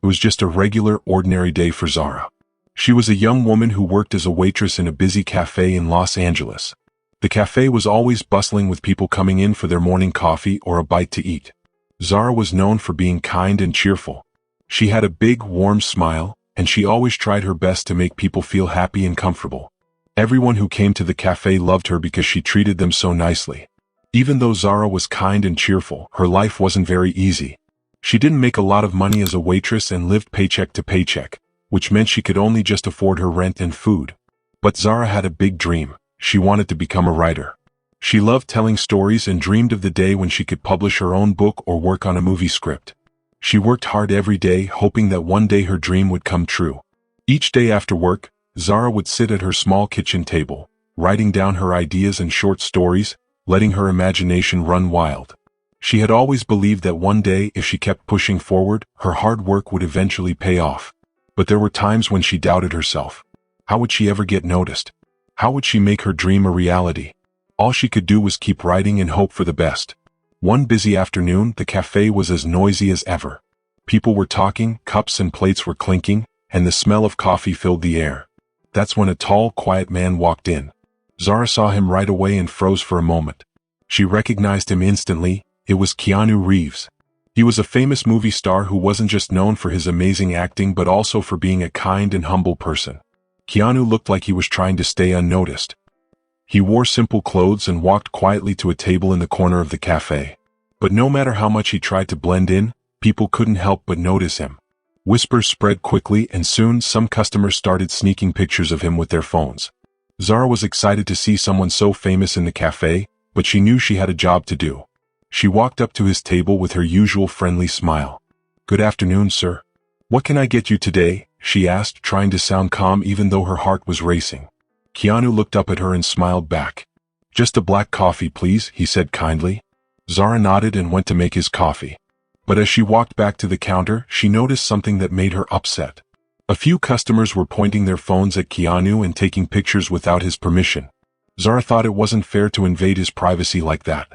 It was just a regular, ordinary day for Zara. She was a young woman who worked as a waitress in a busy cafe in Los Angeles. The cafe was always bustling with people coming in for their morning coffee or a bite to eat. Zara was known for being kind and cheerful. She had a big, warm smile, and she always tried her best to make people feel happy and comfortable. Everyone who came to the cafe loved her because she treated them so nicely. Even though Zara was kind and cheerful, her life wasn't very easy. She didn't make a lot of money as a waitress and lived paycheck to paycheck, which meant she could only just afford her rent and food. But Zara had a big dream. She wanted to become a writer. She loved telling stories and dreamed of the day when she could publish her own book or work on a movie script. She worked hard every day, hoping that one day her dream would come true. Each day after work, Zara would sit at her small kitchen table, writing down her ideas and short stories, letting her imagination run wild. She had always believed that one day, if she kept pushing forward, her hard work would eventually pay off. But there were times when she doubted herself. How would she ever get noticed? How would she make her dream a reality? All she could do was keep writing and hope for the best. One busy afternoon, the cafe was as noisy as ever. People were talking, cups and plates were clinking, and the smell of coffee filled the air. That's when a tall, quiet man walked in. Zara saw him right away and froze for a moment. She recognized him instantly. It was Keanu Reeves. He was a famous movie star who wasn't just known for his amazing acting but also for being a kind and humble person. Keanu looked like he was trying to stay unnoticed. He wore simple clothes and walked quietly to a table in the corner of the cafe. But no matter how much he tried to blend in, people couldn't help but notice him. Whispers spread quickly and soon some customers started sneaking pictures of him with their phones. Zara was excited to see someone so famous in the cafe, but she knew she had a job to do. She walked up to his table with her usual friendly smile. "Good afternoon, sir. What can I get you today?" she asked, trying to sound calm even though her heart was racing. Keanu looked up at her and smiled back. "Just a black coffee, please," he said kindly. Zara nodded and went to make his coffee. But as she walked back to the counter, she noticed something that made her upset. A few customers were pointing their phones at Keanu and taking pictures without his permission. Zara thought it wasn't fair to invade his privacy like that.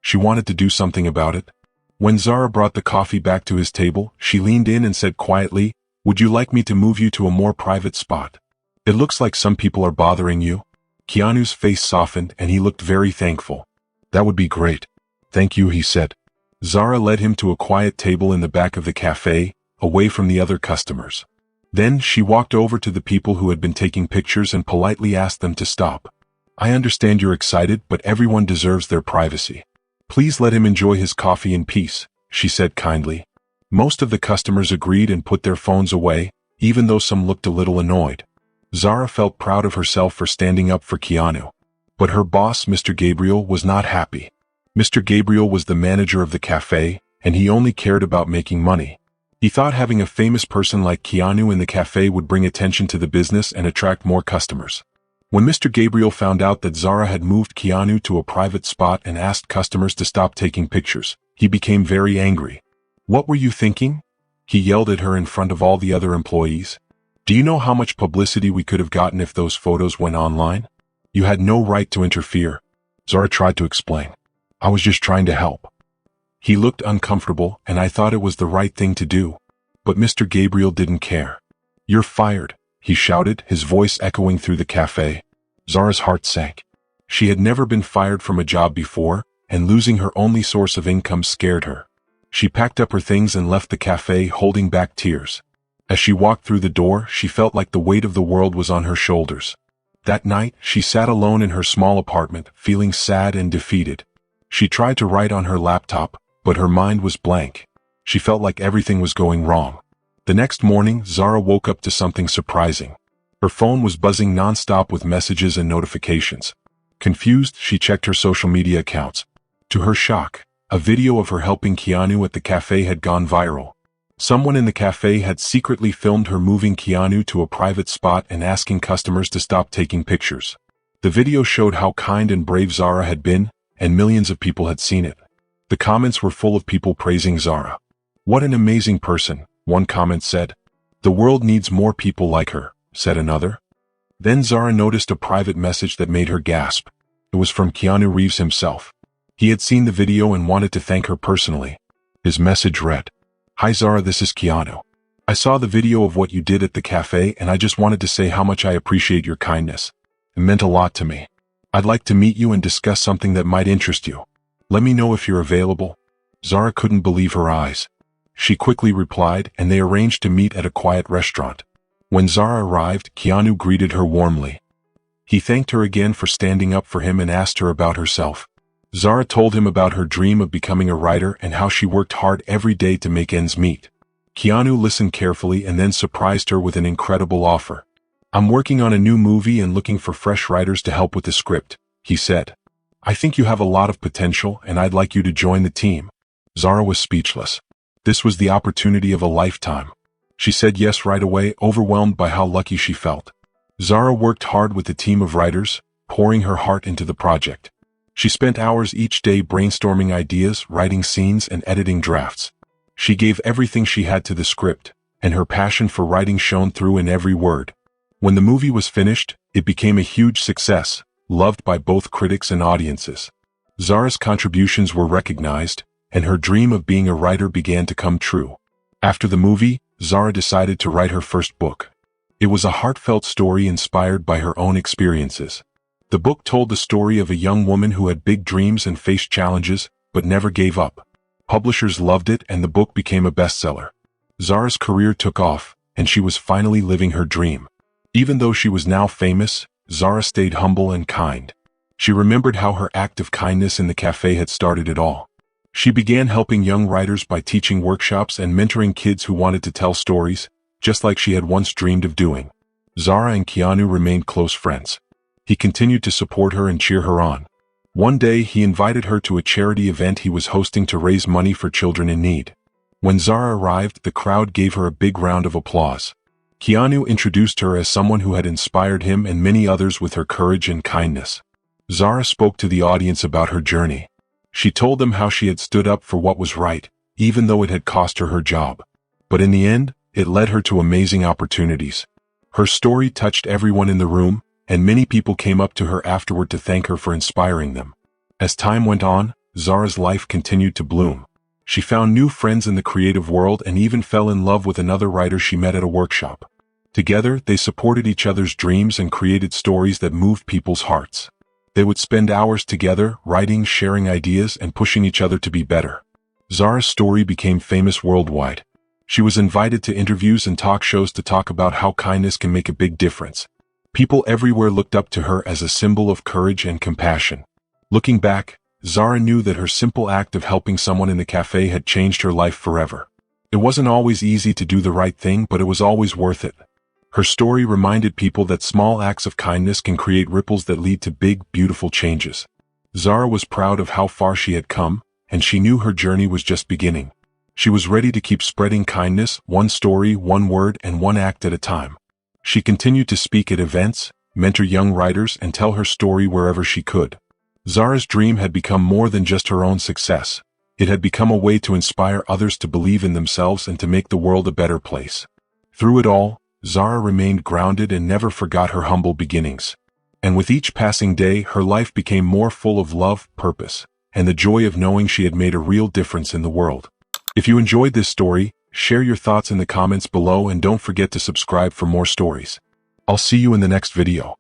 She wanted to do something about it. When Zara brought the coffee back to his table, she leaned in and said quietly, "Would you like me to move you to a more private spot? It looks like some people are bothering you." Keanu's face softened and he looked very thankful. "That would be great. Thank you," he said. Zara led him to a quiet table in the back of the cafe, away from the other customers. Then she walked over to the people who had been taking pictures and politely asked them to stop. "I understand you're excited, but everyone deserves their privacy. Please let him enjoy his coffee in peace," she said kindly. Most of the customers agreed and put their phones away, even though some looked a little annoyed. Zara felt proud of herself for standing up for Keanu. But her boss, Mr. Gabriel, was not happy. Mr. Gabriel was the manager of the cafe, and he only cared about making money. He thought having a famous person like Keanu in the cafe would bring attention to the business and attract more customers. When Mr. Gabriel found out that Zara had moved Keanu to a private spot and asked customers to stop taking pictures, he became very angry. "What were you thinking?" he yelled at her in front of all the other employees. "Do you know how much publicity we could have gotten if those photos went online? You had no right to interfere." Zara tried to explain. "I was just trying to help." He looked uncomfortable, and I thought it was the right thing to do. But Mr. Gabriel didn't care. "You're fired," he shouted, his voice echoing through the cafe. Zara's heart sank. She had never been fired from a job before, and losing her only source of income scared her. She packed up her things and left the cafe, holding back tears. As she walked through the door, she felt like the weight of the world was on her shoulders. That night, she sat alone in her small apartment, feeling sad and defeated. She tried to write on her laptop, but her mind was blank. She felt like everything was going wrong. The next morning, Zara woke up to something surprising. Her phone was buzzing nonstop with messages and notifications. Confused, she checked her social media accounts. To her shock, a video of her helping Keanu at the cafe had gone viral. Someone in the cafe had secretly filmed her moving Keanu to a private spot and asking customers to stop taking pictures. The video showed how kind and brave Zara had been, and millions of people had seen it. The comments were full of people praising Zara. "What an amazing person," one comment said. "The world needs more people like her," said another. Then Zara noticed a private message that made her gasp. It was from Keanu Reeves himself. He had seen the video and wanted to thank her personally. His message read, "Hi Zara, this is Keanu. I saw the video of what you did at the cafe and I just wanted to say how much I appreciate your kindness. It meant a lot to me. I'd like to meet you and discuss something that might interest you. Let me know if you're available." Zara couldn't believe her eyes. She quickly replied, and they arranged to meet at a quiet restaurant. When Zara arrived, Keanu greeted her warmly. He thanked her again for standing up for him and asked her about herself. Zara told him about her dream of becoming a writer and how she worked hard every day to make ends meet. Keanu listened carefully and then surprised her with an incredible offer. "I'm working on a new movie and looking for fresh writers to help with the script," he said. "I think you have a lot of potential and I'd like you to join the team." Zara was speechless. This was the opportunity of a lifetime. She said yes right away, overwhelmed by how lucky she felt. Zara worked hard with the team of writers, pouring her heart into the project. She spent hours each day brainstorming ideas, writing scenes, and editing drafts. She gave everything she had to the script, and her passion for writing shone through in every word. When the movie was finished, it became a huge success, loved by both critics and audiences. Zara's contributions were recognized, and her dream of being a writer began to come true. After the movie, Zara decided to write her first book. It was a heartfelt story inspired by her own experiences. The book told the story of a young woman who had big dreams and faced challenges, but never gave up. Publishers loved it and the book became a bestseller. Zara's career took off, and she was finally living her dream. Even though she was now famous, Zara stayed humble and kind. She remembered how her act of kindness in the cafe had started it all. She began helping young writers by teaching workshops and mentoring kids who wanted to tell stories, just like she had once dreamed of doing. Zara and Keanu remained close friends. He continued to support her and cheer her on. One day he invited her to a charity event he was hosting to raise money for children in need. When Zara arrived, the crowd gave her a big round of applause. Keanu introduced her as someone who had inspired him and many others with her courage and kindness. Zara spoke to the audience about her journey. She told them how she had stood up for what was right, even though it had cost her her job. But in the end, it led her to amazing opportunities. Her story touched everyone in the room, and many people came up to her afterward to thank her for inspiring them. As time went on, Zara's life continued to bloom. She found new friends in the creative world and even fell in love with another writer she met at a workshop. Together, they supported each other's dreams and created stories that moved people's hearts. They would spend hours together, writing, sharing ideas, and pushing each other to be better. Zara's story became famous worldwide. She was invited to interviews and talk shows to talk about how kindness can make a big difference. People everywhere looked up to her as a symbol of courage and compassion. Looking back, Zara knew that her simple act of helping someone in the cafe had changed her life forever. It wasn't always easy to do the right thing, but it was always worth it. Her story reminded people that small acts of kindness can create ripples that lead to big, beautiful changes. Zara was proud of how far she had come, and she knew her journey was just beginning. She was ready to keep spreading kindness, one story, one word, and one act at a time. She continued to speak at events, mentor young writers, and tell her story wherever she could. Zara's dream had become more than just her own success. It had become a way to inspire others to believe in themselves and to make the world a better place. Through it all, Zara remained grounded and never forgot her humble beginnings. And with each passing day, her life became more full of love, purpose, and the joy of knowing she had made a real difference in the world. If you enjoyed this story, share your thoughts in the comments below and don't forget to subscribe for more stories. I'll see you in the next video.